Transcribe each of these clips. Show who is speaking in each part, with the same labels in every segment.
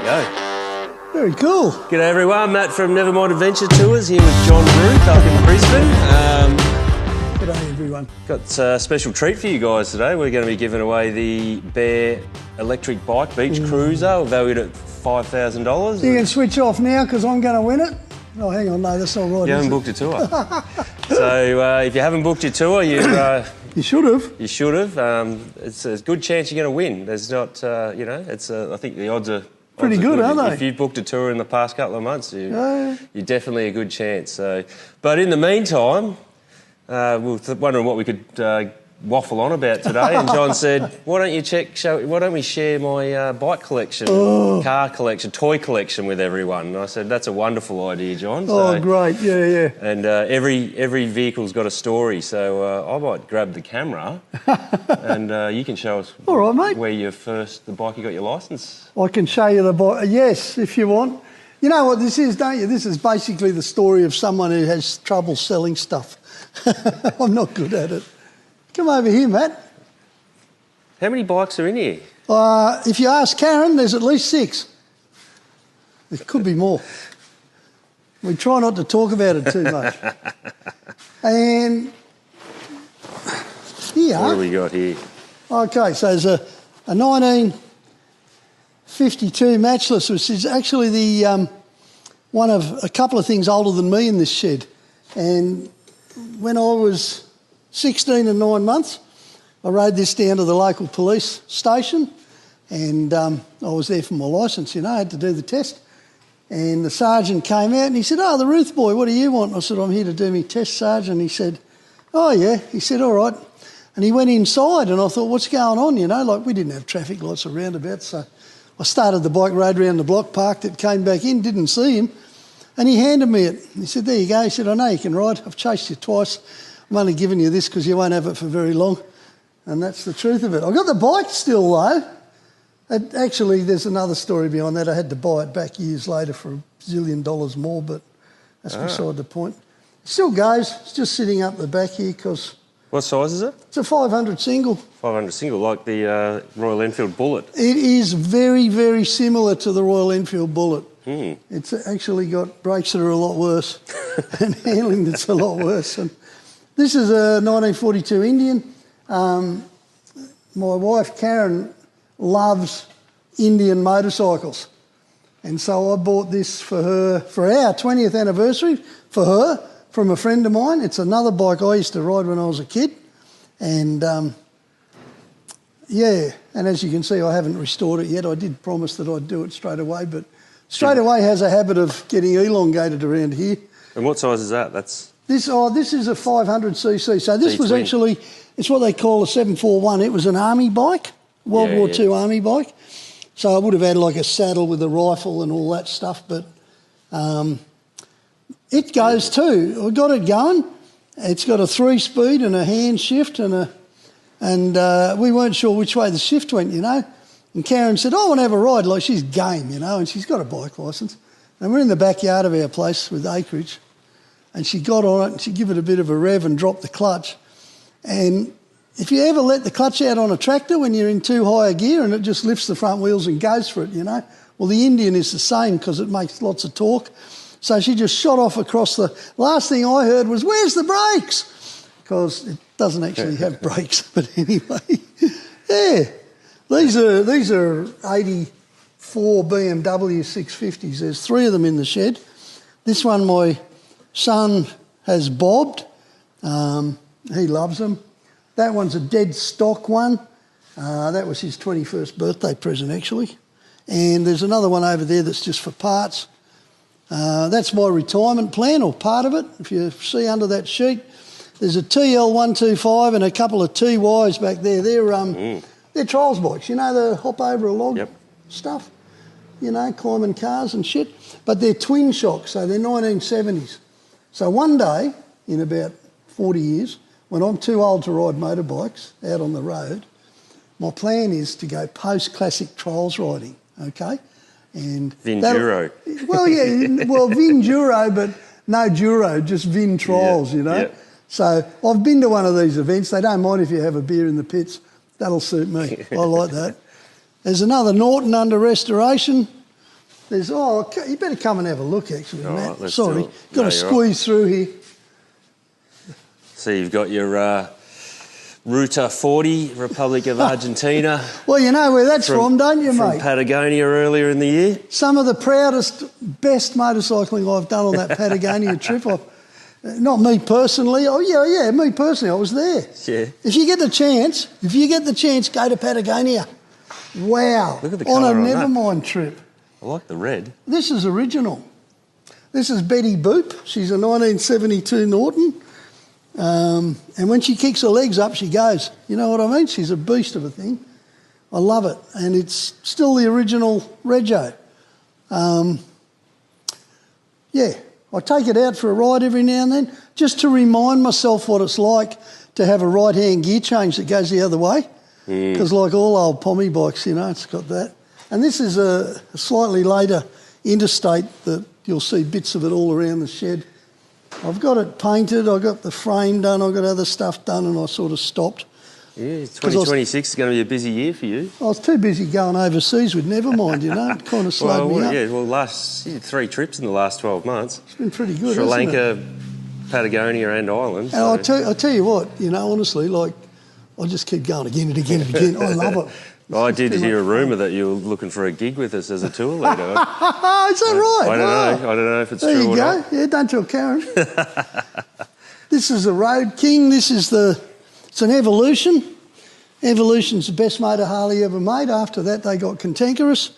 Speaker 1: go.
Speaker 2: Very cool.
Speaker 1: G'day everyone, Matt from Nevermind Adventure Tours here with John Root up in Brisbane.
Speaker 2: G'day everyone.
Speaker 1: Got a special treat for you guys today. We're going to be giving away the Bair Electric Bike Beach Cruiser, valued at $5,000.
Speaker 2: You can switch off now because I'm going to win it. Oh, hang on, no, that's not right.
Speaker 1: You haven't booked a tour. So if you haven't booked your tour, you
Speaker 2: should have.
Speaker 1: You should have. It's a good chance you're going to win. There's not, it's. I think the odds are
Speaker 2: pretty good, aren't they?
Speaker 1: If you've booked a tour in the past couple of months, you're definitely a good chance. So, but in the meantime, we were wondering what we could waffle on about today, and John said, "Why don't we share my bike collection, car collection, toy collection with everyone?" And I said, "That's a wonderful idea, John."
Speaker 2: So, great, yeah.
Speaker 1: And every vehicle's got a story, so I might grab the camera, and you can show us.
Speaker 2: All right, mate.
Speaker 1: Where the bike you got your licence.
Speaker 2: I can show you the bike. Yes, if you want. You know what this is, don't you? This is basically the story of someone who has trouble selling stuff. I'm not good at it. Come over here, Matt.
Speaker 1: How many bikes are in here?
Speaker 2: If you ask Karen, there's at least 6. There could be more. We try not to talk about it too much. And here...
Speaker 1: What do we got here?
Speaker 2: Okay, so there's a 1952 Matchless, which is actually the one of a couple of things older than me in this shed. And when I was 16 and 9 months, I rode this down to the local police station, and I was there for my licence, I had to do the test. And the sergeant came out and he said, "Oh, the Ruth boy, what do you want?" I said, "I'm here to do my test, Sergeant." He said, "Oh, yeah." He said, "All right." And he went inside and I thought, what's going on, Like, we didn't have traffic lights or roundabouts, so I started the bike, rode around the block, parked it, came back in, didn't see him, and he handed me it. He said, "There you go." He said, "I know you can ride. I've chased you twice. I'm only giving you this because you won't have it for very long." And that's the truth of it. I got the bike still, though. Actually, there's another story behind that. I had to buy it back years later for $1 zillion more, but that's beside the point. It still goes. It's just sitting up the back here because...
Speaker 1: What size is it?
Speaker 2: It's a 500 single.
Speaker 1: 500 single, like the Royal Enfield Bullet.
Speaker 2: It is very, very similar to the Royal Enfield Bullet.
Speaker 1: Mm.
Speaker 2: It's actually got brakes that are a lot worse and handling that's a lot worse. And this is a 1942 Indian. My wife, Karen, loves Indian motorcycles. And so I bought this for her, for our 20th anniversary, for her, from a friend of mine. It's another bike I used to ride when I was a kid. And, and as you can see, I haven't restored it yet. I did promise that I'd do it straight away, but straight away has a habit of getting elongated around here.
Speaker 1: And what size is that?
Speaker 2: This is a 500cc. So this was actually, it's what they call a 741. It was an army bike, World War II army bike. So I would have had like a saddle with a rifle and all that stuff, but it goes too. I got it going. It's got a 3-speed and a hand shift and we weren't sure which way the shift went, And Karen said, "I want to have a ride." Like, she's game, and she's got a bike licence. And we're in the backyard of our place with acreage. And she got on it and she gave it a bit of a rev and dropped the clutch. And if you ever let the clutch out on a tractor when you're in too high a gear and it just lifts the front wheels and goes for it, Well, the Indian is the same because it makes lots of torque. So she just shot off across the... Last thing I heard was, "Where's the brakes?" Because it doesn't actually have brakes. But anyway, These are 84 BMW 650s. There's 3 of them in the shed. This one my son has bobbed. He loves them. That one's a dead stock one. That was his 21st birthday present, actually. And there's another one over there that's just for parts. That's my retirement plan, or part of it. If you see under that sheet, there's a TL125 and a couple of TYs back there. They're trials bikes, the hop over a log stuff, climbing cars and shit. But they're twin shocks, so they're 1970s. So one day, in about 40 years, when I'm too old to ride motorbikes out on the road, my plan is to go post-classic trials riding, okay? And
Speaker 1: Vinduro.
Speaker 2: Vinduro, but no Duro, just Vin trials,
Speaker 1: Yeah.
Speaker 2: So I've been to one of these events. They don't mind if you have a beer in the pits. That'll suit me. I like that. There's another Norton under restoration. There's, you better come and have a look, actually,
Speaker 1: All
Speaker 2: Matt.
Speaker 1: right,
Speaker 2: Sorry,
Speaker 1: got
Speaker 2: to
Speaker 1: to
Speaker 2: squeeze through here.
Speaker 1: So you've got your Roothy 40, Republic of Argentina.
Speaker 2: Well, you know where that's from, don't you,
Speaker 1: from
Speaker 2: mate?
Speaker 1: Patagonia earlier in the year.
Speaker 2: Some of the proudest, best motorcycling I've done on that Patagonia trip. Not me personally. Oh, yeah, me personally. I was there.
Speaker 1: Yeah.
Speaker 2: If you get the chance, go to Patagonia. Wow.
Speaker 1: Look at the
Speaker 2: on
Speaker 1: colour
Speaker 2: a
Speaker 1: on that.
Speaker 2: Nevermind trip.
Speaker 1: I like the red.
Speaker 2: This is original. This is Betty Boop. She's a 1972 Norton. And when she kicks her legs up, she goes. You know what I mean? She's a beast of a thing. I love it. And it's still the original Rego. Yeah, I take it out for a ride every now and then just to remind myself what it's like to have a right-hand gear change that goes the other way. Because like all old pommy bikes, you know, it's got that. And this is a slightly later interstate that you'll see bits of it all around the shed. I've got it painted, I got the frame done, I got other stuff done, and I sort of stopped.
Speaker 1: Yeah, 2026 is going to be a busy year for you.
Speaker 2: I was too busy going overseas with Nevermind, you know. It kind of slowed me up.
Speaker 1: Yeah, well, you did 3 trips in the last 12 months.
Speaker 2: It's been pretty good,
Speaker 1: Sri
Speaker 2: hasn't
Speaker 1: Lanka,
Speaker 2: it?
Speaker 1: Patagonia and Ireland.
Speaker 2: And I tell you what, you know, honestly, like, I just keep going again and again and again. I love it.
Speaker 1: I did hear a rumour that you were looking for a gig with us as a tour leader.
Speaker 2: Is that right?
Speaker 1: I don't know. I don't know if it's
Speaker 2: there
Speaker 1: true or
Speaker 2: There you
Speaker 1: not.
Speaker 2: go. Yeah, don't tell Karen. This is the Road King. It's an Evolution. Evolution's the best motor Harley ever made. After that, they got cantankerous.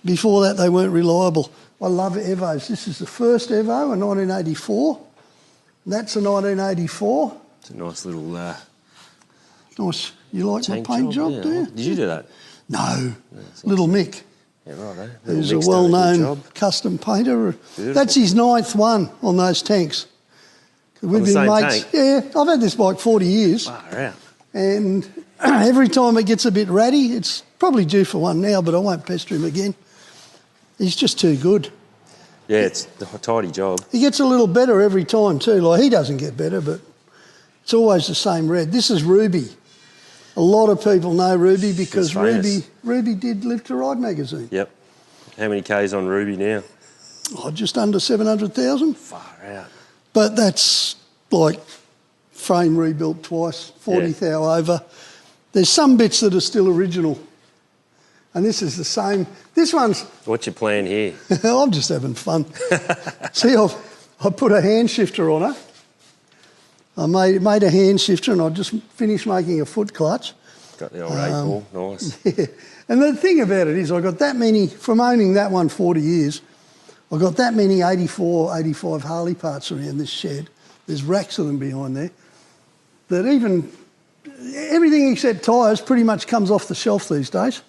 Speaker 2: Before that, they weren't reliable. I love Evos. This is the first Evo in 1984. That's a 1984.
Speaker 1: It's a nice little
Speaker 2: Nice. You like my
Speaker 1: tank
Speaker 2: paint job,
Speaker 1: yeah.
Speaker 2: do you?
Speaker 1: Did you do that?
Speaker 2: No. Little Mick.
Speaker 1: Yeah, right.
Speaker 2: Who's a well-known custom painter.
Speaker 1: Beautiful.
Speaker 2: That's his 9th one on those tanks. We've
Speaker 1: the
Speaker 2: been
Speaker 1: same
Speaker 2: mates.
Speaker 1: tank?
Speaker 2: Yeah, I've had this bike 40 years.
Speaker 1: Far out.
Speaker 2: And every time it gets a bit ratty, it's probably due for one now, but I won't pester him again. He's just too good.
Speaker 1: Yeah, it's a tidy job.
Speaker 2: He gets a little better every time too. Like, he doesn't get better, but it's always the same red. This is Ruby. A lot of people know Ruby because Ruby did Live to Ride magazine.
Speaker 1: Yep. How many Ks on Ruby now?
Speaker 2: Oh, just under 700,000.
Speaker 1: Far out.
Speaker 2: But that's like frame rebuilt twice, 40 thou over. There's some bits that are still original. And this is the same. This one's...
Speaker 1: What's your plan here?
Speaker 2: I'm just having fun. See, I put a hand shifter on her. I made a hand shifter and I just finished making a foot clutch.
Speaker 1: Got the old 8-ball, nice.
Speaker 2: Yeah. And the thing about it is I got that many, from owning that one 40 years, I got that many 84, 85 Harley parts around this shed. There's racks of them behind there. That even, everything except tyres pretty much comes off the shelf these days.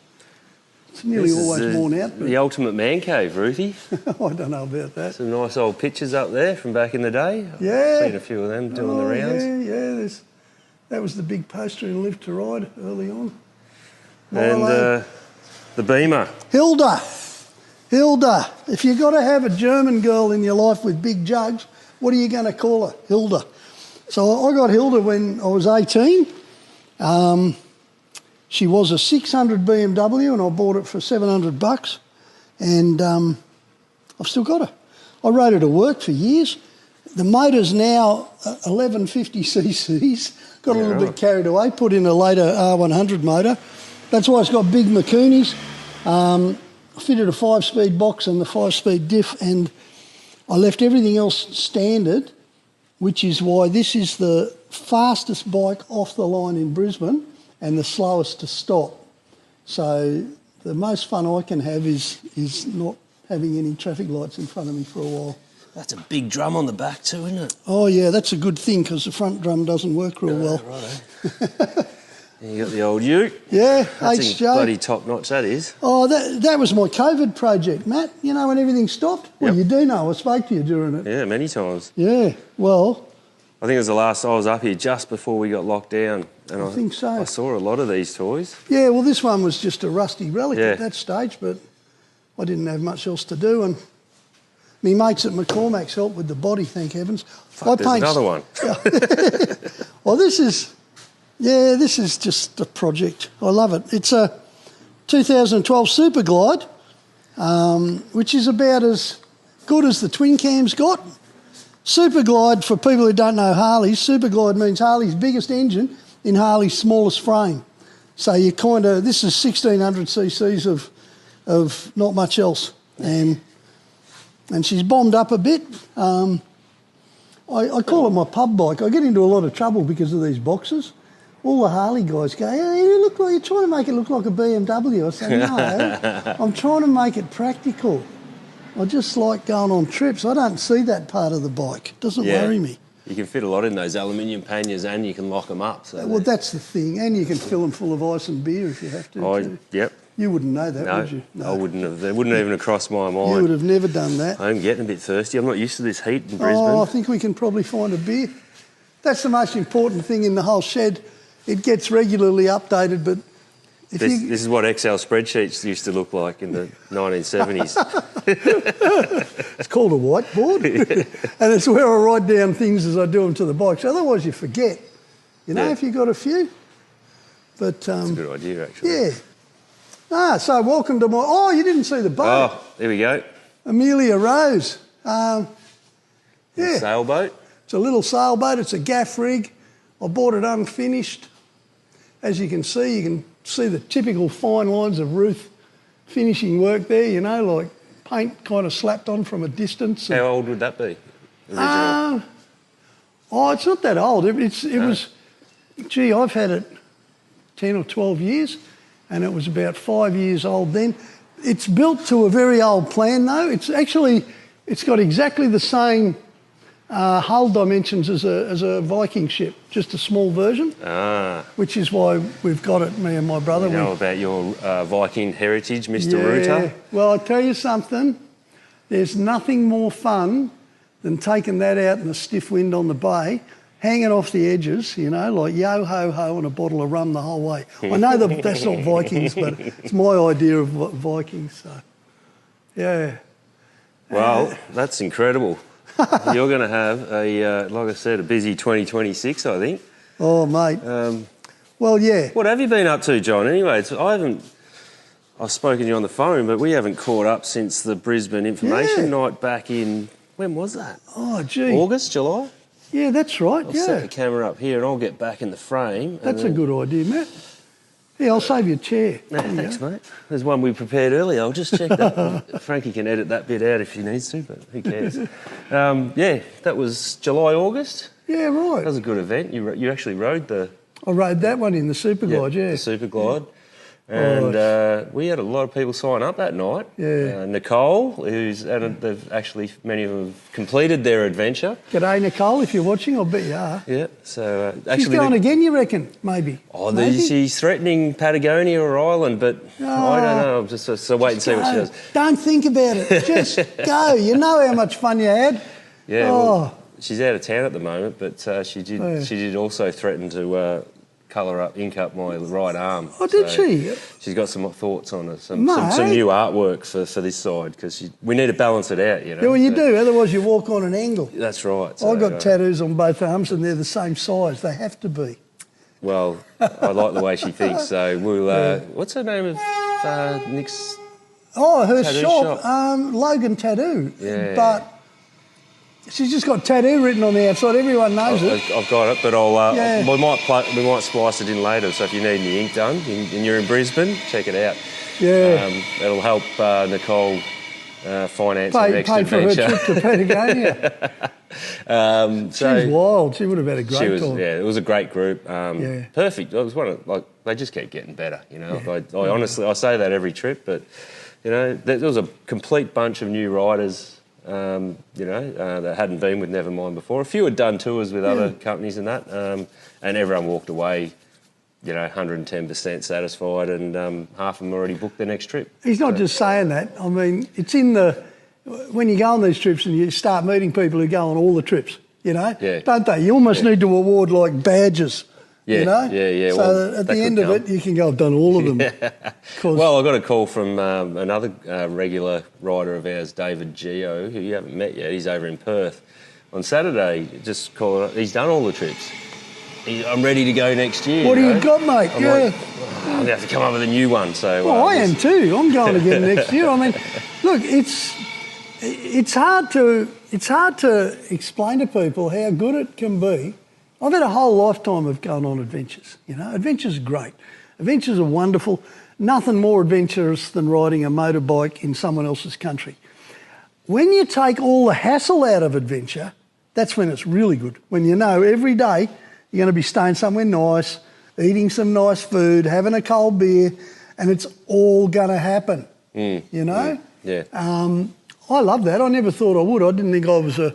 Speaker 2: It's nearly always worn out.
Speaker 1: The ultimate man cave, Roothy.
Speaker 2: I don't know about that.
Speaker 1: Some nice old pictures up there from back in the day.
Speaker 2: Yeah.
Speaker 1: I've seen a few of them doing the rounds.
Speaker 2: Yeah. That was the big poster in Live to Ride early on.
Speaker 1: And the Beamer.
Speaker 2: Hilda. If you've got to have a German girl in your life with big jugs, what are you going to call her? Hilda. So I got Hilda when I was 18. She was a 600 BMW and I bought it for $700 and I've still got her. I rode her to work for years. The motor's now 1150 cc's. Got a little bit carried away, put in a later R100 motor. That's why it's got big Makunis. I fitted a 5-speed box and the 5-speed diff and I left everything else standard, which is why this is the fastest bike off the line in Brisbane and the slowest to stop. So the most fun I can have is not having any traffic lights in front of me for a while.
Speaker 1: That's a big drum on the back too, isn't it?
Speaker 2: Oh yeah, that's a good thing because the front drum doesn't work real well.
Speaker 1: Righto. You got the old ute.
Speaker 2: Yeah,
Speaker 1: That's
Speaker 2: HJ.
Speaker 1: bloody top notch, that is.
Speaker 2: Oh, that was my COVID project, Matt. You know when everything stopped? Well,
Speaker 1: Yep.
Speaker 2: you do know. I spoke to you during it.
Speaker 1: Yeah, many times.
Speaker 2: Yeah, well,
Speaker 1: I think it was the last, I was up here just before we got locked down. And I
Speaker 2: think so.
Speaker 1: I saw a lot of these toys.
Speaker 2: yeah, well, this one was just a rusty relic
Speaker 1: Yeah.
Speaker 2: at that stage, but I didn't have much else to do. And me mates at McCormack's helped with the body, thank heavens.
Speaker 1: Fuck, there's another one.
Speaker 2: Well, this is just a project. I love it. It's a 2012 Super Glide, which is about as good as the twin cam's got. Super glide, for people who don't know Harley, super glide means Harley's biggest engine in Harley's smallest frame. So you kind of, this is 1600 cc's of not much else. And she's bombed up a bit. I call it my pub bike. I get into a lot of trouble because of these boxes. All the Harley guys go, hey, you look like you're trying to make it look like a BMW. I say, no, I'm trying to make it practical. I just like going on trips. I don't see that part of the bike. It doesn't worry me.
Speaker 1: You can fit a lot in those aluminium panniers and you can lock them up. So
Speaker 2: well, that's the thing. And you can fill them full of ice and beer if you have to. Too.
Speaker 1: Yep.
Speaker 2: You wouldn't know that, would you?
Speaker 1: No, I wouldn't have. That wouldn't even have crossed my mind.
Speaker 2: You would have never done that.
Speaker 1: I'm getting a bit thirsty. I'm not used to this heat in Brisbane.
Speaker 2: Oh, I think we can probably find a beer. That's the most important thing in the whole shed. It gets regularly updated, but
Speaker 1: this is what Excel spreadsheets used to look like in the 1970s.
Speaker 2: It's called a whiteboard, and it's where I write down things as I do them to the bikes. Otherwise, you forget. You know, if you've got a few. But
Speaker 1: that's a good idea, actually.
Speaker 2: Yeah. So welcome to my. Oh, you didn't see the boat.
Speaker 1: Oh, there we go.
Speaker 2: Amelia Rose.
Speaker 1: Sailboat.
Speaker 2: It's a little sailboat. It's a gaff rig. I bought it unfinished. As you can see the typical fine lines of Ruth finishing work there, you know, like paint kind of slapped on from a distance.
Speaker 1: How old would that be? Original?
Speaker 2: It's not that old. It was, I've had it 10 or 12 years, and it was about 5 years old then. It's built to a very old plan, though. It's got exactly the same hull dimensions as a Viking ship, just a small version. Which is why we've got it, me and my brother.
Speaker 1: You know about your Viking heritage, Mr. Roothy?
Speaker 2: Well, I'll tell you something. There's nothing more fun than taking that out in a stiff wind on the bay, hanging off the edges, you know, like yo-ho-ho and a bottle of rum the whole way. I know that's not Vikings, but it's my idea of Vikings, so, yeah.
Speaker 1: Well, that's incredible. You're going to have like I said, a busy 2026, I think.
Speaker 2: Oh, mate. Well, yeah.
Speaker 1: What have you been up to, John? Anyway, I've spoken to you on the phone, but we haven't caught up since the Brisbane information night back in, when was that?
Speaker 2: Oh, gee.
Speaker 1: August, July?
Speaker 2: Yeah, that's right,
Speaker 1: I'll set the camera up here and I'll get back in the frame.
Speaker 2: That's a good idea, Matt. Yeah, I'll save you a chair.
Speaker 1: Thanks, mate. There's one we prepared earlier. I'll just check that. Frankie can edit that bit out if he needs to, but who cares? That was July, August.
Speaker 2: Yeah, right.
Speaker 1: That was a good event. You actually rode the...
Speaker 2: I rode that one in the Super Glide,
Speaker 1: the Super Glide. And we had a lot of people sign up that night.
Speaker 2: Yeah.
Speaker 1: Nicole, they've actually, many of them have completed their adventure.
Speaker 2: G'day, Nicole, if you're watching, I'll bet you are.
Speaker 1: Yeah, so...
Speaker 2: She's going again, you reckon, maybe?
Speaker 1: Oh, she's threatening Patagonia or Ireland, but I don't know. I'm just so wait and see what she does.
Speaker 2: Don't think about it. Just go. You know how much fun you had.
Speaker 1: Yeah, well, she's out of town at the moment, but she did also threaten to... ink up my right arm.
Speaker 2: Oh, did she?
Speaker 1: She's got some thoughts on it, some new artwork for this side, because we need to balance it out, you know.
Speaker 2: Yeah, well, you do, otherwise you walk on an angle.
Speaker 1: That's right. So,
Speaker 2: I've got tattoos on both arms and they're the same size. They have to be.
Speaker 1: Well, I like the way she thinks, so we'll... what's her name of Nick's
Speaker 2: her
Speaker 1: tattoo
Speaker 2: shop?
Speaker 1: shop?
Speaker 2: Logan Tattoo.
Speaker 1: Yeah.
Speaker 2: But... she's just got tattoo written on the outside. Everyone knows it.
Speaker 1: I've got it, but we might splice it in later. So if you need any ink done and you're in Brisbane, check it out.
Speaker 2: Yeah,
Speaker 1: it'll help Nicole finance her next
Speaker 2: pay
Speaker 1: adventure.
Speaker 2: for her trip to Patagonia. She was wild. She would have had a great time.
Speaker 1: Yeah, it was a great group. Perfect. It was they just keep getting better. You know, I honestly say that every trip, but you know, there was a complete bunch of new riders. That hadn't been with Nevermind before. A few had done tours with other companies and that, and everyone walked away, 110% satisfied, and half of them already booked their next trip.
Speaker 2: He's not just saying that. I mean, it's in when you go on these trips and you start meeting people who go on all the trips, don't they? You almost need to award like badges.
Speaker 1: Yeah.
Speaker 2: So
Speaker 1: well,
Speaker 2: at the end of it, you can go, I've done all of them.
Speaker 1: Well, I got a call from another regular rider of ours, David Geo, who you haven't met yet. He's over in Perth. On Saturday, just called. He's done all the trips. I'm ready to go next year.
Speaker 2: What do you got, mate?
Speaker 1: I'm like, I'm going to have to come up with a new one. So,
Speaker 2: well, I am too. I'm going again next year. I mean, look, it's hard to explain to people how good it can be. I've had a whole lifetime of going on adventures. You know, adventures are great. Adventures are wonderful. Nothing more adventurous than riding a motorbike in someone else's country. When you take all the hassle out of adventure, that's when it's really good. When you know every day you're going to be staying somewhere nice, eating some nice food, having a cold beer, and it's all going to happen. You know?
Speaker 1: Yeah.
Speaker 2: I love that. I never thought I would. I didn't think I was a,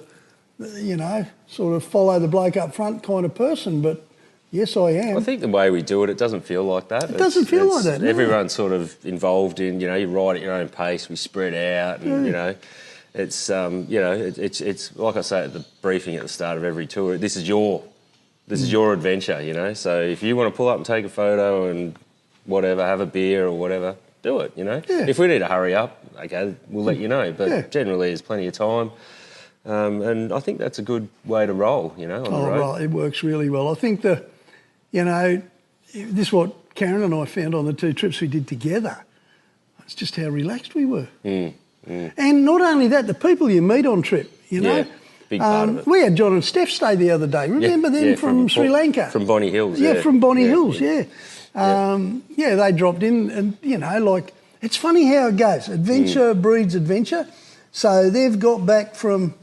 Speaker 2: you know, sort of follow the bloke up front kind of person, but yes, I am.
Speaker 1: I think the way we do it, it doesn't feel like that.
Speaker 2: It doesn't feel like that, no.
Speaker 1: Everyone's sort of involved in, you know, you ride at your own pace, we spread out, and, you know, it's, you know, it's like I say at the briefing at the start of every tour, this is your adventure, you know. So if you want to pull up and take a photo and whatever, have a beer or whatever, do it, you know.
Speaker 2: Yeah.
Speaker 1: If we need to hurry up, okay, we'll let you know. But generally, there's plenty of time. And I think that's a good way to roll, you know, on the road.
Speaker 2: Right, it works really well. I think you know, this is what Karen and I found on the 2 trips we did together. It's just how relaxed we were. And not only that, the people you meet on trip, you know.
Speaker 1: Yeah, big part of it.
Speaker 2: We had John and Steph stay the other day. Remember them from Sri Lanka?
Speaker 1: From Bonnie Hills,
Speaker 2: yeah. From Bonnie Hills, yeah. They dropped in and, you know, like, it's funny how it goes. Adventure breeds adventure. So they've got back from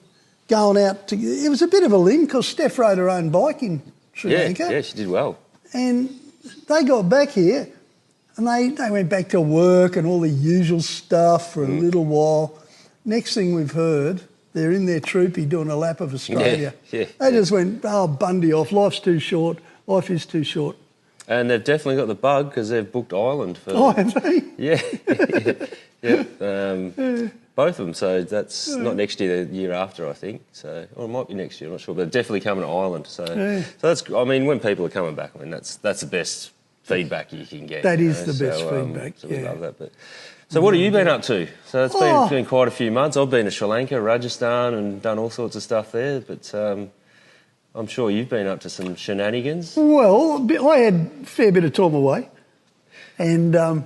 Speaker 2: going out to... It was a bit of a limb because Steph rode her own bike in Sri Lanka.
Speaker 1: Yeah, she did well.
Speaker 2: And they got back here and they went back to work and all the usual stuff for a little while. Next thing we've heard, they're in their troopy doing a lap of Australia. They just went, oh, Bundy off, life's too short, life is too short.
Speaker 1: And they've definitely got the bug because they've booked Ireland for...
Speaker 2: Oh, have they?
Speaker 1: Yeah. Both of them, so that's not next year, the year after, I think. So, or it might be next year, I'm not sure, but they're definitely coming to Ireland. So, so that's, I mean, when people are coming back, I mean, that's the best feedback you can get.
Speaker 2: That is the best feedback.
Speaker 1: So we love that. But so, what have you been up to? So it's been quite a few months. I've been to Sri Lanka, Rajasthan, and done all sorts of stuff there. But I'm sure you've been up to some shenanigans.
Speaker 2: Well, I had a fair bit of time away, and I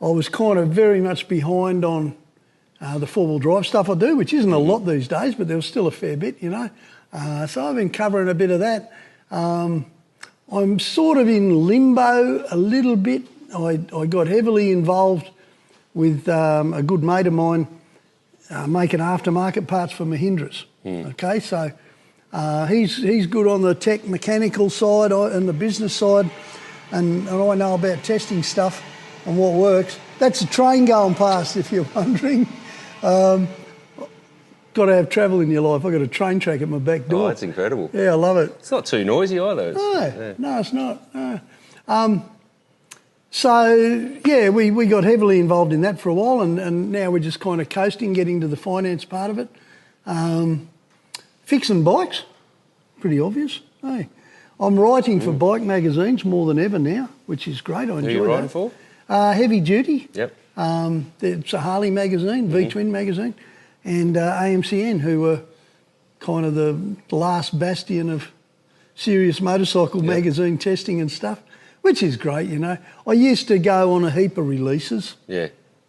Speaker 2: was kind of very much behind on the 4-wheel drive stuff I do, which isn't a lot these days, but there was still a fair bit, you know. So I've been covering a bit of that. I'm sort of in limbo a little bit. I got heavily involved with a good mate of mine making aftermarket parts for Mahindras. Okay, so he's good on the tech mechanical side and the business side, and I know about testing stuff and what works. That's a train going past, if you're wondering. Got to have travel in your life. I've got a train track at my back door.
Speaker 1: Oh, that's incredible.
Speaker 2: Yeah, I love it.
Speaker 1: It's not too noisy either.
Speaker 2: No, it's not. No. So, yeah, we got heavily involved in that for a while, and now we're just kind of coasting, getting to the finance part of it. Fixing bikes, pretty obvious. Hey, I'm writing for bike magazines more than ever now, which is great. I enjoy that.
Speaker 1: Who are you writing for?
Speaker 2: Heavy Duty.
Speaker 1: Yep.
Speaker 2: It's a Harley magazine, V-Twin magazine, and AMCN, who were kind of the last bastion of serious motorcycle magazine testing and stuff, which is great, you know. I used to go on a heap of releases. Yeah.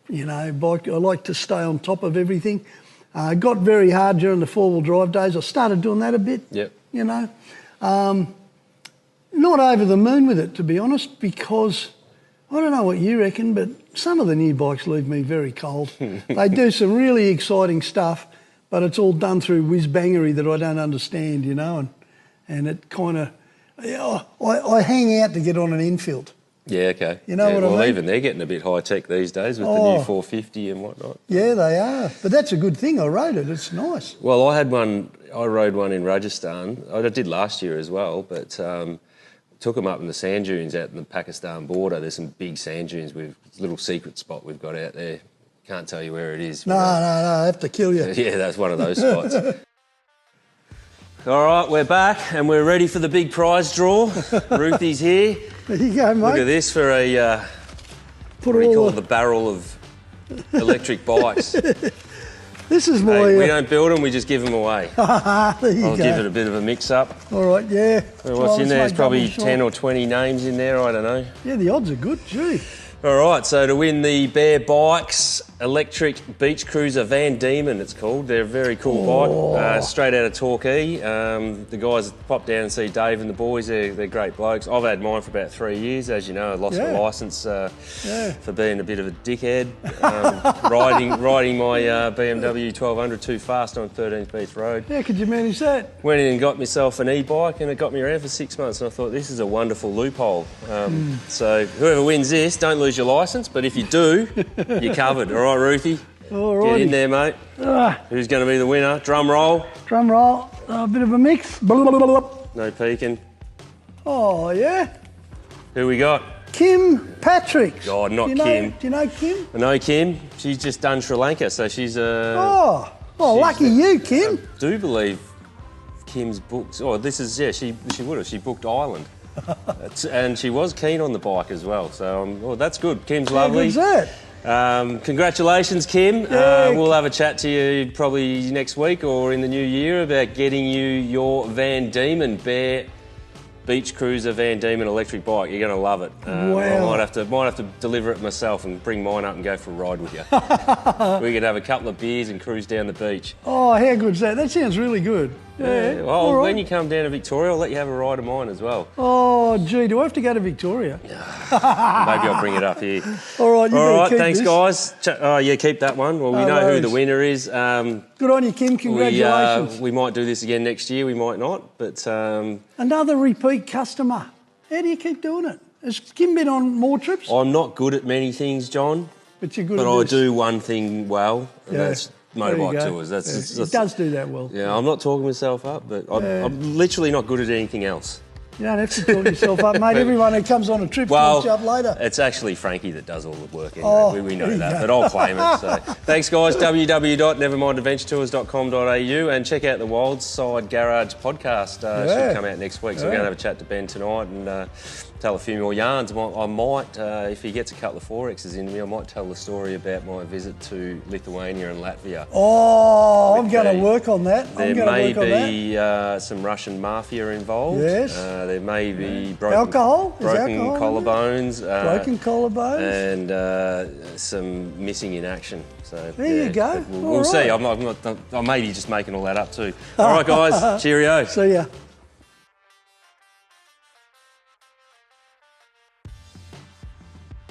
Speaker 2: You know, bike. I like to stay on top of everything. Got very hard during the 4-wheel drive days. I started doing that a bit. Yep. You know. Not over the moon with it, to be honest, because... I don't know what you reckon, but some of the new bikes leave me very cold. They do some really exciting stuff, but it's all done through whiz-bangery that I don't understand, you know, and it kind of... I hang out to get on an infield.
Speaker 1: Yeah, okay.
Speaker 2: You know what I mean?
Speaker 1: Well, even they're getting a bit high-tech these days with the new 450 and whatnot.
Speaker 2: Yeah, they are. But that's a good thing. I rode it. It's nice.
Speaker 1: Well, I rode one in Rajasthan. I did last year as well, but... took them up in the sand dunes out in the Pakistan border. There's some big sand dunes with a little secret spot we've got out there. Can't tell you where it is.
Speaker 2: No, I have to kill you.
Speaker 1: Yeah, that's one of those spots. All right, we're back and we're ready for the big prize draw. Roothy's here.
Speaker 2: There you go, mate.
Speaker 1: Look at this for a, what do you call it, the barrel of electric bikes.
Speaker 2: This is my...
Speaker 1: Hey, we don't build them, we just give them away.
Speaker 2: There you
Speaker 1: I'll
Speaker 2: go.
Speaker 1: give it a bit of a mix-up.
Speaker 2: All right, yeah.
Speaker 1: What's in there? There's probably 10 or 20 names in there, I don't know.
Speaker 2: Yeah, the odds are good, gee.
Speaker 1: All right, so to win the Bair Bikes Electric Beach Cruiser Van Diemen, it's called. They're a very cool bike, straight out of Torquay. The guys pop down and see Dave and the boys. They're great blokes. I've had mine for about 3 years. As you know, I lost my licence for being a bit of a dickhead, riding my BMW 1200 too fast on 13th Beach Road.
Speaker 2: How could you manage that?
Speaker 1: Went in and got myself an e-bike, and it got me around for 6 months, and I thought, this is a wonderful loophole. So whoever wins this, don't lose your licence, but if you do, you're covered. All right, Roothy?
Speaker 2: All right.
Speaker 1: Get in there, mate. Who's going to be the winner? Drum roll.
Speaker 2: Drum roll. A bit of a mix.
Speaker 1: No peeking.
Speaker 2: Oh, yeah.
Speaker 1: Who we got?
Speaker 2: Kim Patrick.
Speaker 1: God, not
Speaker 2: Kim.
Speaker 1: Kim.
Speaker 2: Do you know Kim?
Speaker 1: I know Kim. She's just done Sri Lanka, so she's
Speaker 2: lucky you, Kim.
Speaker 1: I do believe Kim's booked. Oh, this is, yeah, she would have. She booked Ireland. And she was keen on the bike as well, so that's good. Kim's lovely.
Speaker 2: How good's that?
Speaker 1: Congratulations, Kim.
Speaker 2: Yeah.
Speaker 1: We'll have a chat to you probably next week or in the new year about getting you your Van Diemen Bair Beach Cruiser Van Diemen electric bike. You're going to love it.
Speaker 2: Wow.
Speaker 1: I might have to deliver it myself and bring mine up and go for a ride with you. We could have a couple of beers and cruise down the beach.
Speaker 2: Oh, how good's that? That sounds really good. Yeah.
Speaker 1: Well, when you come down to Victoria, I'll let you have a ride of mine as well.
Speaker 2: Oh, gee, do I have to go to Victoria?
Speaker 1: Maybe I'll bring it up here.
Speaker 2: All right, you
Speaker 1: All right,
Speaker 2: keep
Speaker 1: thanks,
Speaker 2: this.
Speaker 1: guys. Oh, yeah, keep that one. Well, we know who the winner is.
Speaker 2: Good on you, Kim. Congratulations.
Speaker 1: We might do this again next year. We might not, but
Speaker 2: Another repeat customer. How do you keep doing it? Has Kim been on more trips?
Speaker 1: I'm not good at many things, John.
Speaker 2: But you're good
Speaker 1: But
Speaker 2: at
Speaker 1: I
Speaker 2: this.
Speaker 1: do one thing well, and that's motorbike tours.
Speaker 2: It does do that well.
Speaker 1: Yeah, I'm not talking myself up, but I'm literally not good at anything else.
Speaker 2: You don't have to talk yourself up, mate. Everyone who comes on a trip talks you up later.
Speaker 1: It's actually Frankie that does all the work anyway. We know that, but I'll claim it. So. Thanks, guys. www.nevermindadventuretours.com.au and check out the Wild Side Garage podcast. Should come out next week. So we're going to have a chat to Ben tonight and tell a few more yarns. I might, if he gets a couple of 4Xs into me, I might tell the story about my visit to Lithuania and Latvia.
Speaker 2: Oh, I'm going to work on that.
Speaker 1: There may be some Russian mafia involved.
Speaker 2: Yes.
Speaker 1: There may be broken
Speaker 2: alcohol?
Speaker 1: broken
Speaker 2: Alcohol
Speaker 1: collarbones.
Speaker 2: Broken collarbones.
Speaker 1: And some missing in action. So
Speaker 2: there you go.
Speaker 1: We'll see. I may be just making all that up too. All right, guys. Cheerio.
Speaker 2: See ya.